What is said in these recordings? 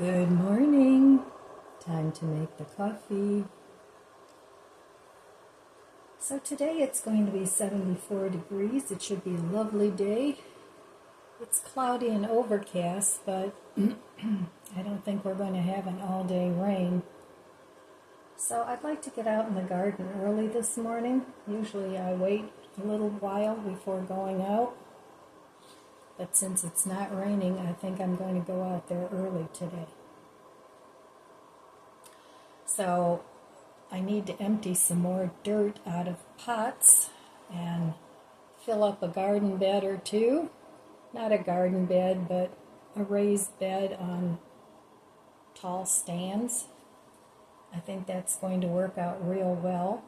Good morning. Time to make the coffee. So today it's going to be 74 degrees. It should be a lovely day. It's cloudy and overcast, but I don't think we're going to have an all-day rain. So I'd like to get out in the garden early this morning. Usually I wait a little while before going out. But since it's not raining, I think I'm going to go out there early today. So I need to empty some more dirt out of pots and fill up a garden bed or two. Not a garden bed, but a raised bed on tall stands. I think that's going to work out real well.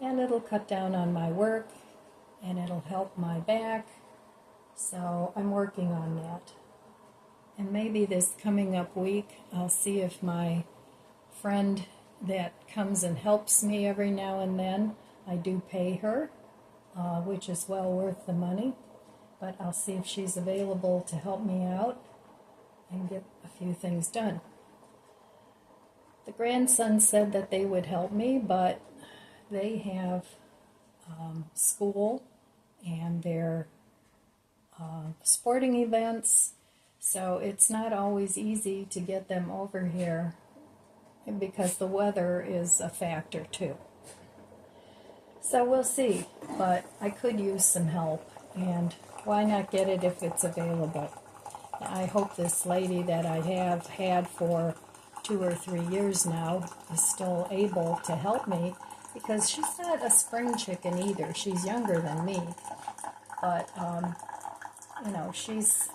And it'll cut down on my work, and it'll help my back. So I'm working on that. And maybe this coming up week, I'll see if my friend that comes and helps me every now and then, I do pay her, which is well worth the money. But I'll see if she's available to help me out and get a few things done. The grandson said that they would help me, but they have school and their sporting events, so it's not always easy to get them over here because the weather is a factor too. So we'll see, but I could use some help, and why not get it if it's available? I hope this lady that I have had for 2 or 3 years now is still able to help me, because she's not a spring chicken either. She's younger than me, but you know, she's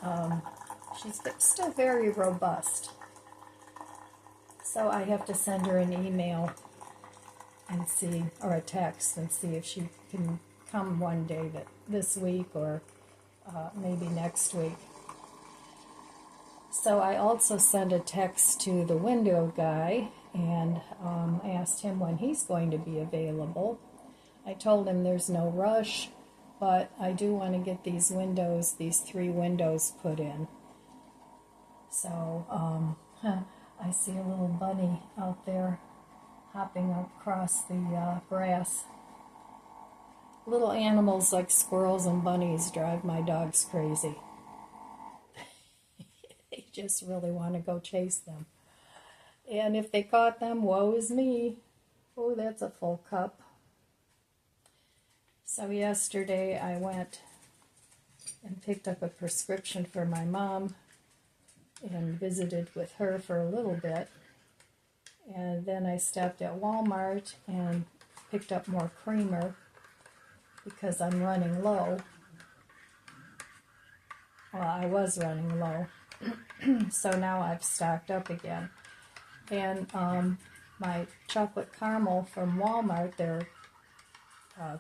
still very robust. So I have to send her an email and see, or a text, and see if she can come one day this week or maybe next week. So I also sent a text to the window guy and asked him when he's going to be available. I told him there's no rush, but I do want to get these 3 windows put in. So I see a little bunny out there hopping across the grass. Little animals like squirrels and bunnies drive my dogs crazy. They just really want to go chase them. And if they caught them, woe is me. Oh, that's a full cup. So yesterday I went and picked up a prescription for my mom and visited with her for a little bit. And then I stopped at Walmart and picked up more creamer because I'm running low. Well, I was running low. So now I've stocked up again. And my chocolate caramel from Walmart, their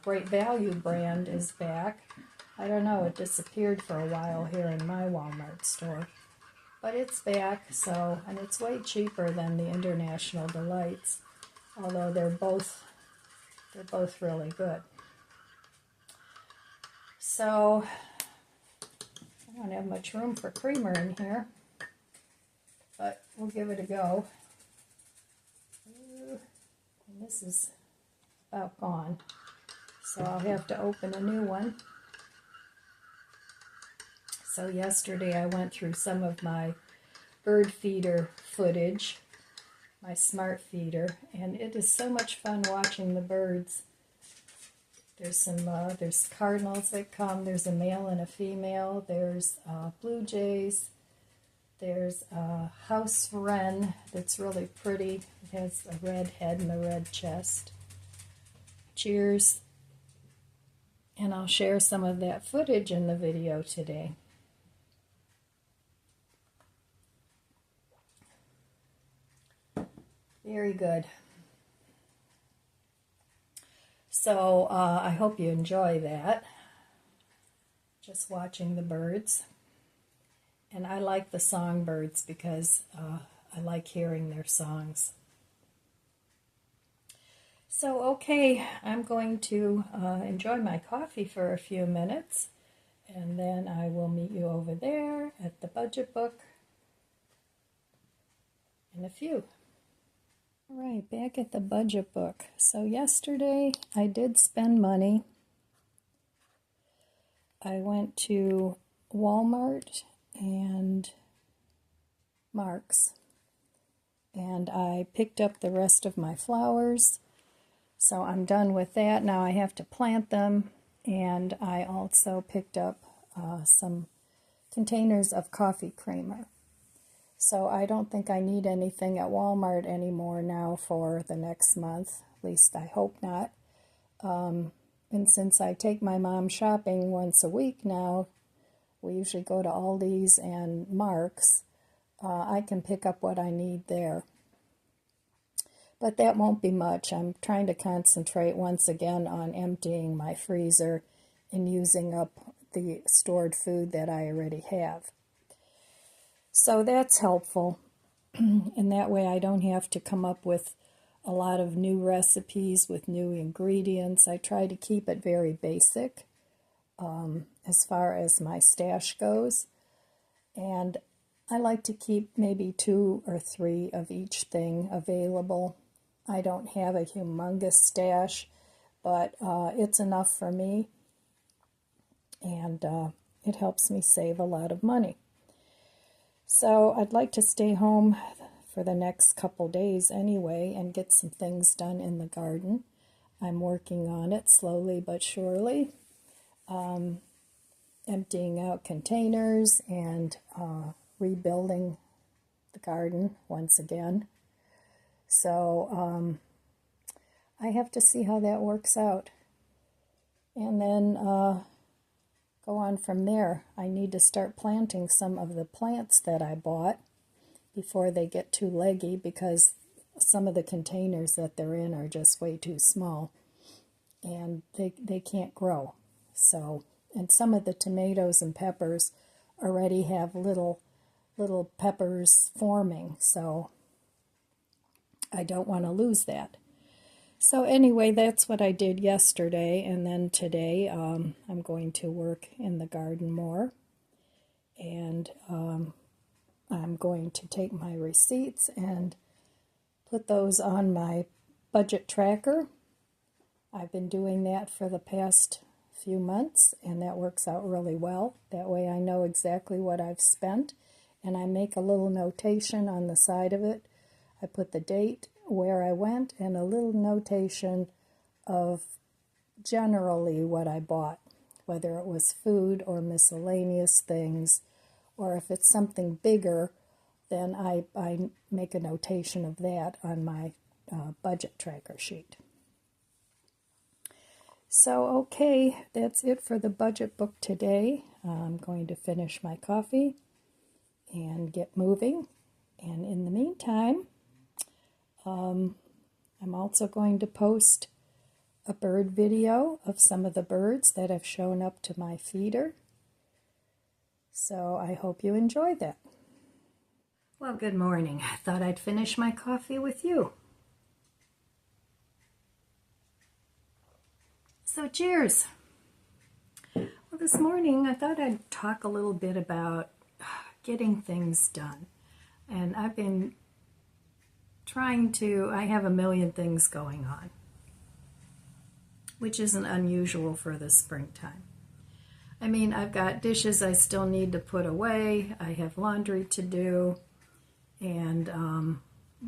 Great Value brand, is back. I don't know, it disappeared for a while here in my Walmart store. But it's back, so, and it's way cheaper than the International Delights, although they're both really good. So I don't have much room for creamer in here, but we'll give it a go. And this is about gone, so I'll have to open a new one. So yesterday I went through some of my bird feeder footage, my smart feeder, and it is so much fun watching the birds. There's cardinals that come, there's a male and a female, there's blue jays, there's a house wren that's really pretty. It has a red head and a red chest. Cheers. And I'll share some of that footage in the video today. Very good. So I hope you enjoy that, just watching the birds. And I like the songbirds because I like hearing their songs. So okay, I'm going to enjoy my coffee for a few minutes, and then I will meet you over there at the budget book. in a few. All right, back at the budget book. So yesterday I did spend money. I went to Walmart and Mark's, and I picked up the rest of my flowers. So I'm done with that. Now I have to plant them, and I also picked up some containers of coffee creamer. So I don't think I need anything at Walmart anymore now for the next month. At least I hope not. And since I take my mom shopping once a week now, we usually go to Aldi's and Mark's, I can pick up what I need there. But that won't be much. I'm trying to concentrate once again on emptying my freezer and using up the stored food that I already have. So that's helpful. And that way I don't have to come up with a lot of new recipes with new ingredients. I try to keep it very basic as far as my stash goes. And I like to keep maybe 2 or 3 of each thing available. I don't have a humongous stash, but it's enough for me, and it helps me save a lot of money. So I'd like to stay home for the next couple days anyway and get some things done in the garden. I'm working on it slowly but surely, emptying out containers and rebuilding the garden once again. So I have to see how that works out. And then go on from there. I need to start planting some of the plants that I bought before they get too leggy, because some of the containers that they're in are just way too small and they can't grow. So, and some of the tomatoes and peppers already have little peppers forming, so I don't want to lose that. So anyway, that's what I did yesterday, and then today I'm going to work in the garden more, and I'm going to take my receipts and put those on my budget tracker. I've been doing that for the past few months, and that works out really well. That way I know exactly what I've spent, and I make a little notation on the side of it. I put the date, where I went, and a little notation of generally what I bought, whether it was food or miscellaneous things, or if it's something bigger, then I make a notation of that on my budget tracker sheet. So, okay, that's it for the budget book today. I'm going to finish my coffee and get moving. And in the meantime, I'm also going to post a bird video of some of the birds that have shown up to my feeder. So I hope you enjoy that. Well, good morning. I thought I'd finish my coffee with you. So cheers. Well, this morning I thought I'd talk a little bit about getting things done. And I've been I have a million things going on, which isn't unusual for the springtime. I mean, I've got dishes I still need to put away, I have laundry to do, and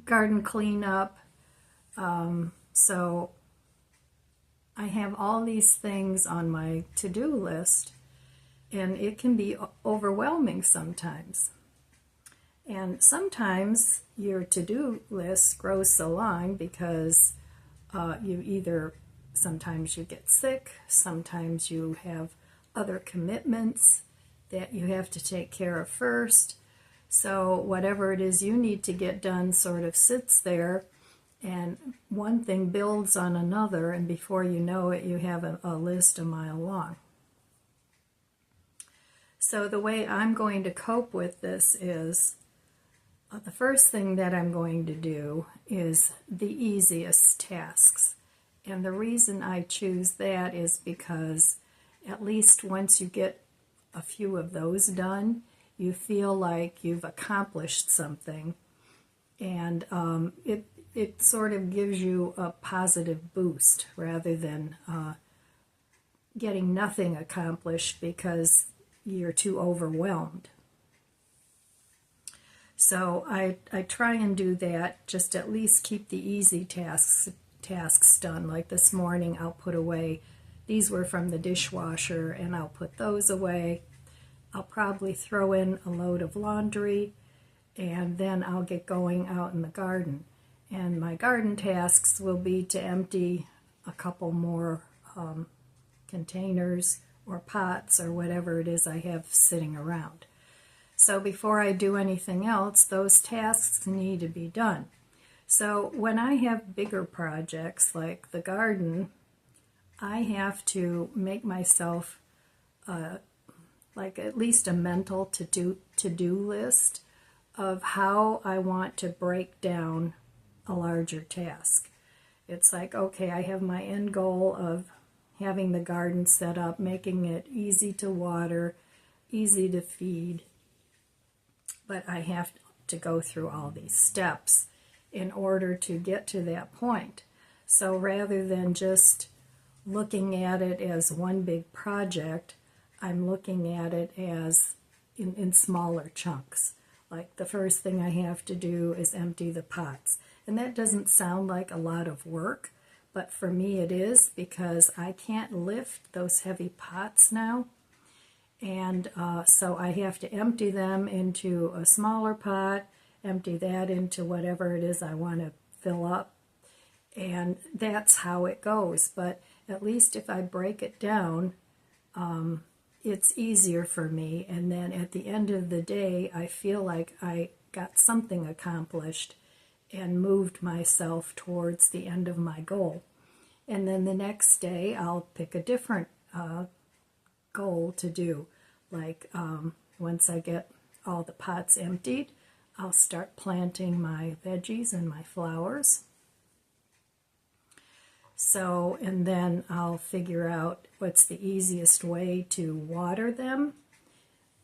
garden cleanup. So I have all these things on my to-do list, and it can be overwhelming sometimes. And sometimes your to-do list grows so long because sometimes you get sick, sometimes you have other commitments that you have to take care of first. So whatever it is you need to get done sort of sits there, and one thing builds on another, and before you know it, you have a list a mile long. So the way I'm going to cope with this is, the first thing that I'm going to do is the easiest tasks. And the reason I choose that is because at least once you get a few of those done, you feel like you've accomplished something. and it sort of gives you a positive boost rather than getting nothing accomplished because you're too overwhelmed. So I try and do that, just at least keep the easy tasks done. Like this morning, I'll put away, these were from the dishwasher, and I'll put those away. I'll probably throw in a load of laundry, and then I'll get going out in the garden. And my garden tasks will be to empty a couple more containers or pots or whatever it is I have sitting around. So before I do anything else, those tasks need to be done. So when I have bigger projects like the garden, I have to make myself like at least a mental to-do list of how I want to break down a larger task. It's like, okay, I have my end goal of having the garden set up, making it easy to water, easy to feed, but I have to go through all these steps in order to get to that point. So rather than just looking at it as one big project, I'm looking at it as in smaller chunks. Like the first thing I have to do is empty the pots. And that doesn't sound like a lot of work, but for me it is, because I can't lift those heavy pots now. And so I have to empty them into a smaller pot, empty that into whatever it is I want to fill up. And that's how it goes. But at least if I break it down, it's easier for me. And then at the end of the day, I feel like I got something accomplished and moved myself towards the end of my goal. And then the next day, I'll pick a different goal to do. Like once I get all the pots emptied, I'll start planting my veggies and my flowers. So, and then I'll figure out what's the easiest way to water them.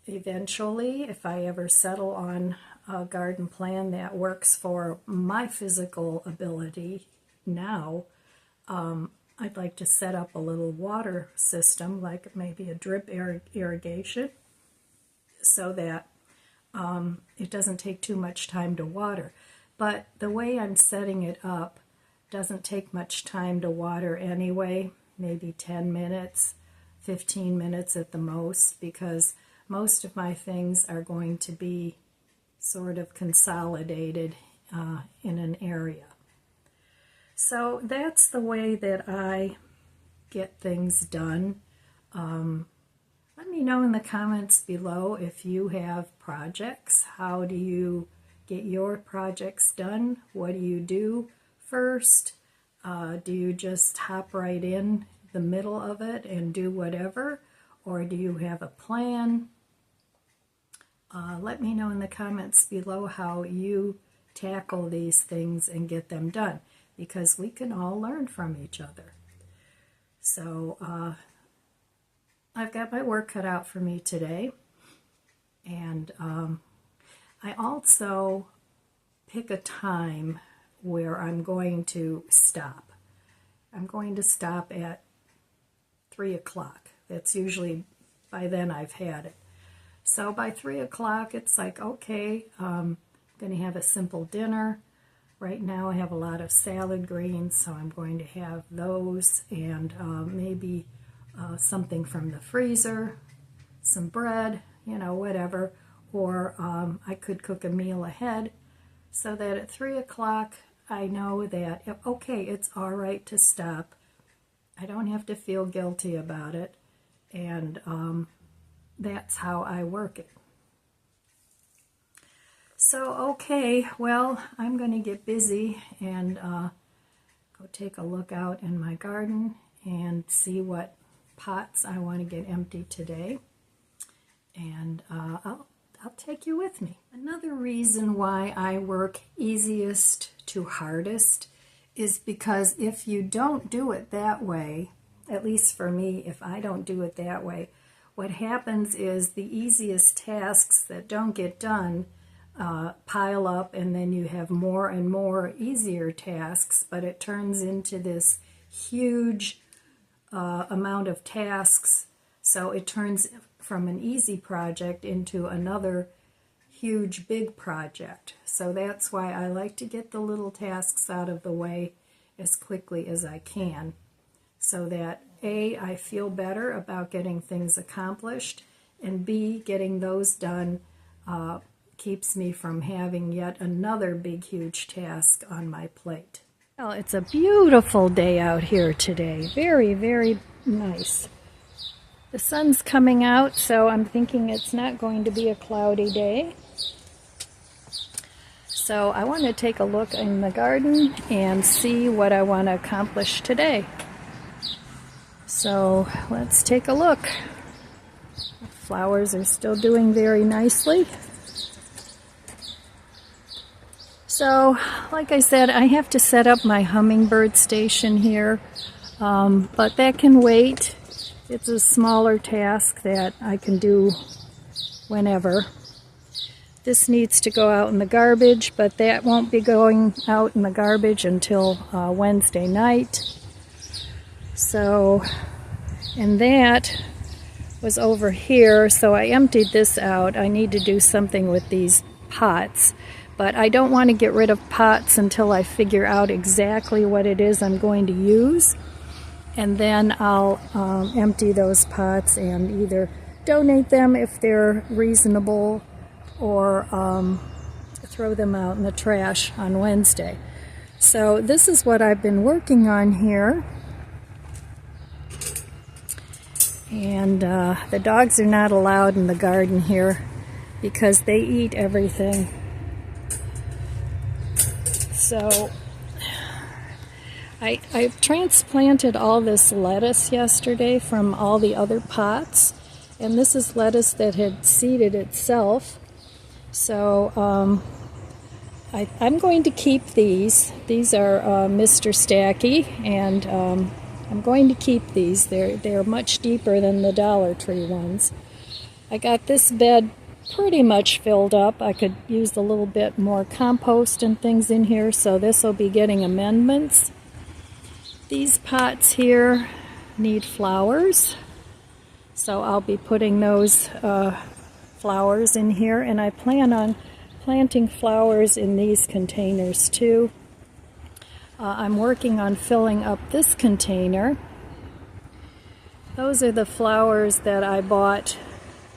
Eventually, if I ever settle on a garden plan that works for my physical ability now, I'd like to set up a little water system, like maybe a drip irrigation, so that it doesn't take too much time to water. But the way I'm setting it up doesn't take much time to water anyway, maybe 10 minutes, 15 minutes at the most, because most of my things are going to be sort of consolidated in an area. So that's the way that I get things done. Let me know in the comments below if you have projects. How do you get your projects done? What do you do first? Do you just hop right in the middle of it and do whatever? Or do you have a plan? Let me know in the comments below how you tackle these things and get them done, because we can all learn from each other. So I've got my work cut out for me today, and I also pick a time where I'm going to stop. I'm going to stop at 3 o'clock. That's usually, by then I've had it. So by 3 o'clock, it's like, okay, I'm going to have a simple dinner. Right now I have a lot of salad greens, so I'm going to have those, and maybe something from the freezer, some bread, you know, whatever. Or I could cook a meal ahead, so that at 3 o'clock I know that, okay, it's all right to stop. I don't have to feel guilty about it, and that's how I work it. So, okay, well, I'm going to get busy and go take a look out in my garden and see what pots I want to get empty today. And I'll take you with me. Another reason why I work easiest to hardest is because if you don't do it that way, at least for me, if I don't do it that way, what happens is the easiest tasks that don't get done pile up, and then you have more and more easier tasks, but it turns into this huge amount of tasks. So it turns from an easy project into another huge big project. So that's why I like to get the little tasks out of the way as quickly as I can, so that A, I feel better about getting things accomplished, and B, getting those done keeps me from having yet another big huge task on my plate. Well, it's a beautiful day out here today. Very, very nice. The sun's coming out, so I'm thinking it's not going to be a cloudy day. So I want to take a look in the garden and see what I want to accomplish today. So let's take a look. The flowers are still doing very nicely. So, like I said, I have to set up my hummingbird station here, but that can wait. It's a smaller task that I can do whenever. This needs to go out in the garbage, but that won't be going out in the garbage until Wednesday night. So, and that was over here, so I emptied this out. I need to do something with these pots. But I don't want to get rid of pots until I figure out exactly what it is I'm going to use. And then I'll empty those pots and either donate them if they're reasonable, or throw them out in the trash on Wednesday. So this is what I've been working on here. And the dogs are not allowed in the garden here because they eat everything. So I transplanted all this lettuce yesterday from all the other pots, and this is lettuce that had seeded itself. So I'm going to keep these. These are Mr. Stacky, and I'm going to keep these. They're much deeper than the Dollar Tree ones. I got this bed pretty much filled up. I could use a little bit more compost and things in here, so this will be getting amendments. These pots here need flowers, so I'll be putting those flowers in here, and I plan on planting flowers in these containers too. I'm working on filling up this container. Those are the flowers that I bought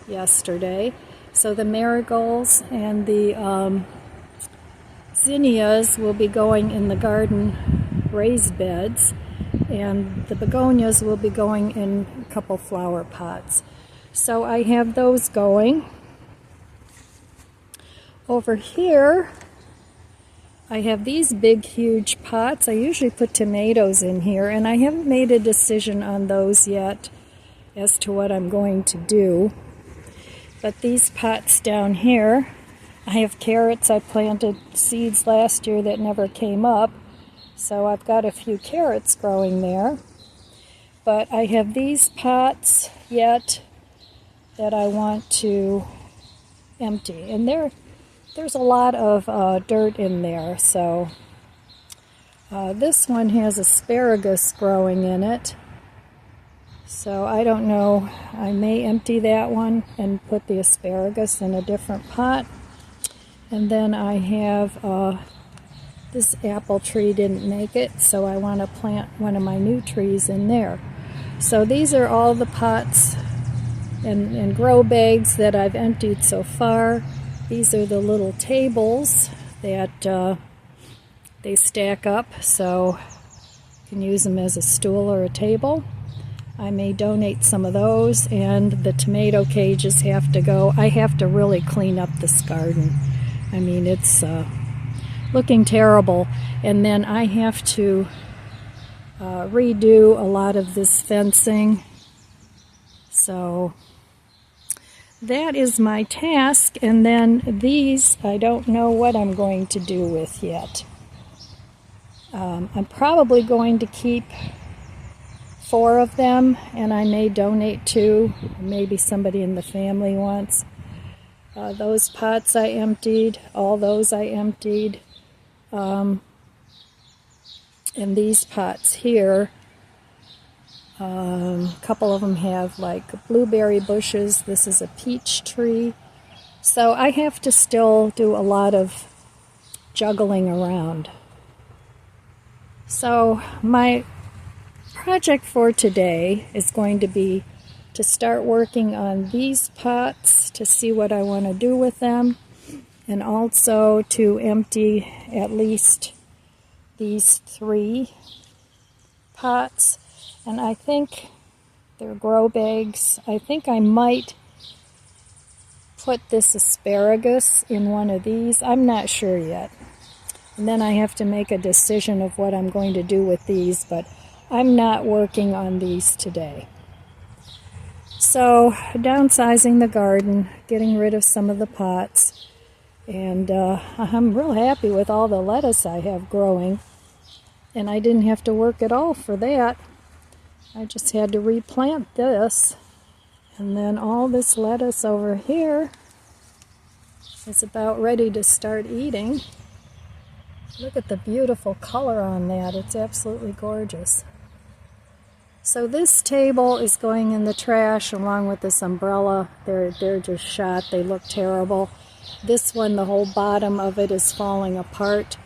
yesterday. So the marigolds and the zinnias will be going in the garden raised beds, and the begonias will be going in a couple flower pots. So I have those going. Over here, I have these big, huge pots. I usually put tomatoes in here, and I haven't made a decision on those yet as to what I'm going to do. But these pots down here, I have carrots. I planted seeds last year that never came up, so I've got a few carrots growing there. But I have these pots yet that I want to empty, and there's a lot of dirt in there. So this one has asparagus growing in it. So I don't know, I may empty that one and put the asparagus in a different pot. And then I have this apple tree didn't make it, so I want to plant one of my new trees in there. So these are all the pots and grow bags that I've emptied so far. These are the little tables that they stack up, so you can use them as a stool or a table. I may donate some of those, and the tomato cages have to go. I have to really clean up this garden. I mean, it's looking terrible. And then I have to redo a lot of this fencing. So that is my task. And then these, I don't know what I'm going to do with yet. I'm probably going to keep 4 of them, and I may donate 2. Maybe somebody in the family wants. Those pots I emptied, all those I emptied. And these pots here, a couple of them have like blueberry bushes. This is a peach tree. So I have to still do a lot of juggling around. So my project for today is going to be to start working on these pots to see what I want to do with them, and also to empty at least these 3 pots. And I think they're grow bags. I think I might put this asparagus in one of these. I'm not sure yet. And then I have to make a decision of what I'm going to do with these, but I'm not working on these today. So, downsizing the garden, getting rid of some of the pots, and I'm real happy with all the lettuce I have growing. And I didn't have to work at all for that. I just had to replant this. And then all this lettuce over here is about ready to start eating. Look at the beautiful color on that. It's absolutely gorgeous. So this table is going in the trash along with this umbrella. They're just shot. They look terrible. This one, the whole bottom of it is falling apart.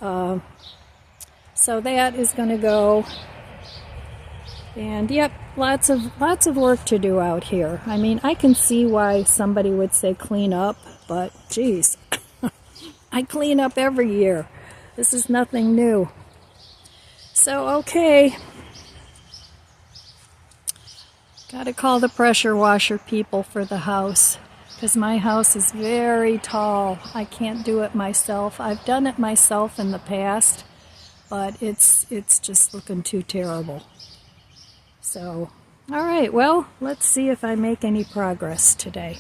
So that is going to go. And yep, lots of work to do out here. I mean, I can see why somebody would say clean up, but geez, I clean up every year. This is nothing new. So, okay. Gotta call the pressure washer people for the house, because my house is very tall. I can't do it myself. I've done it myself in the past, but it's just looking too terrible. So, all right, well, let's see if I make any progress today.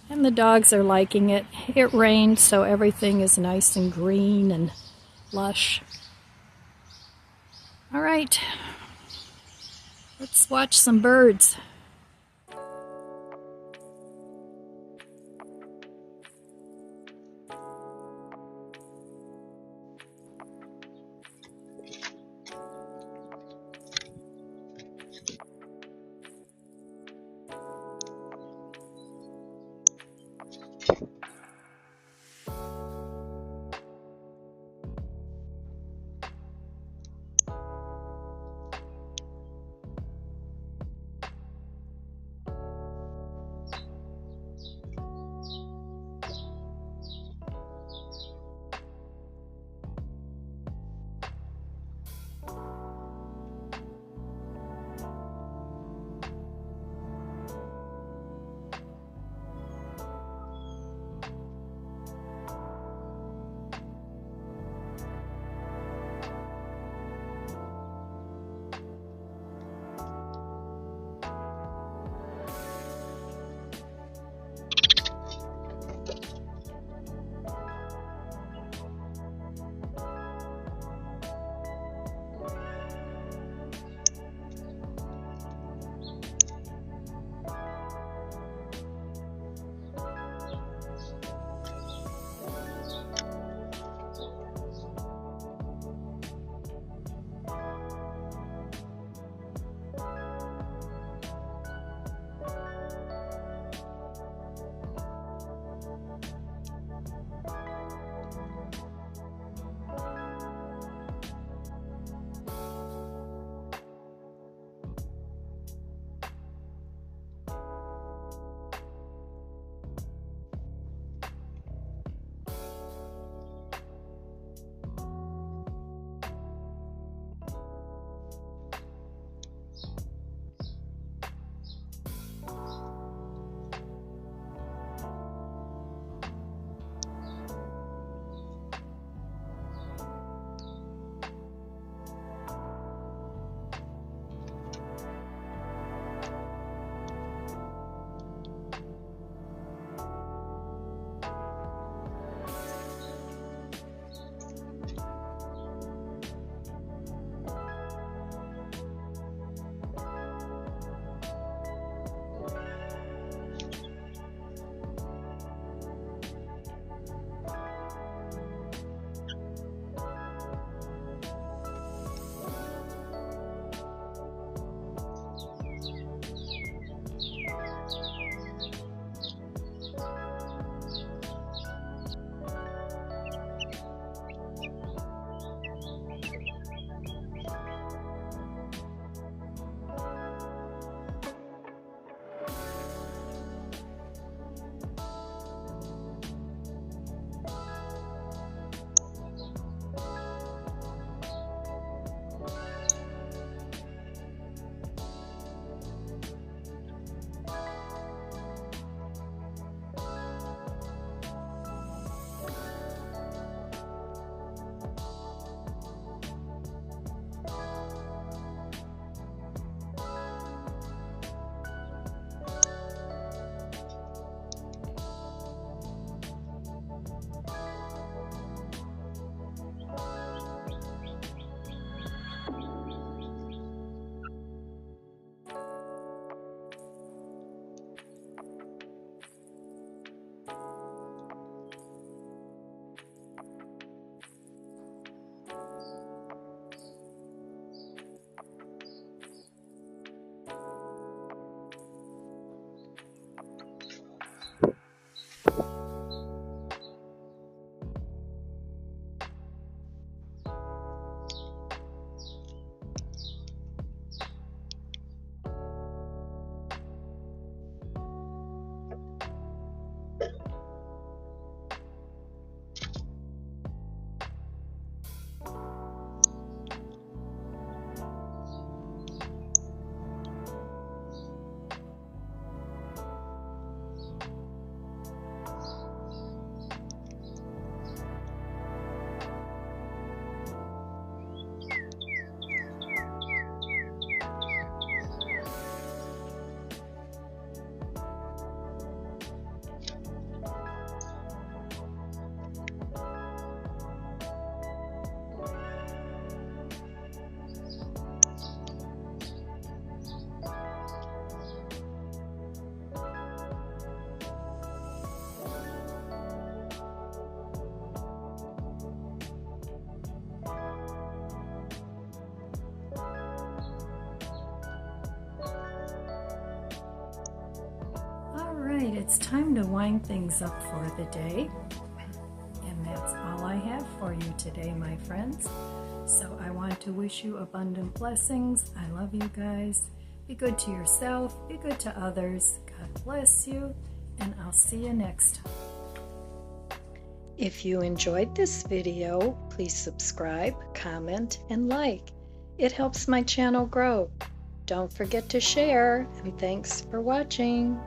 And the dogs are liking it. It rained, so everything is nice and green and lush. All right, let's watch some birds. right, it's time to wind things up for the day. And that's all I have for you today, my friends. So I want to wish you abundant blessings. I love you guys. Be good to yourself. Be good to others. God bless you. And I'll see you next time. If you enjoyed this video, please subscribe, comment, and like. It helps my channel grow. Don't forget to share, and thanks for watching.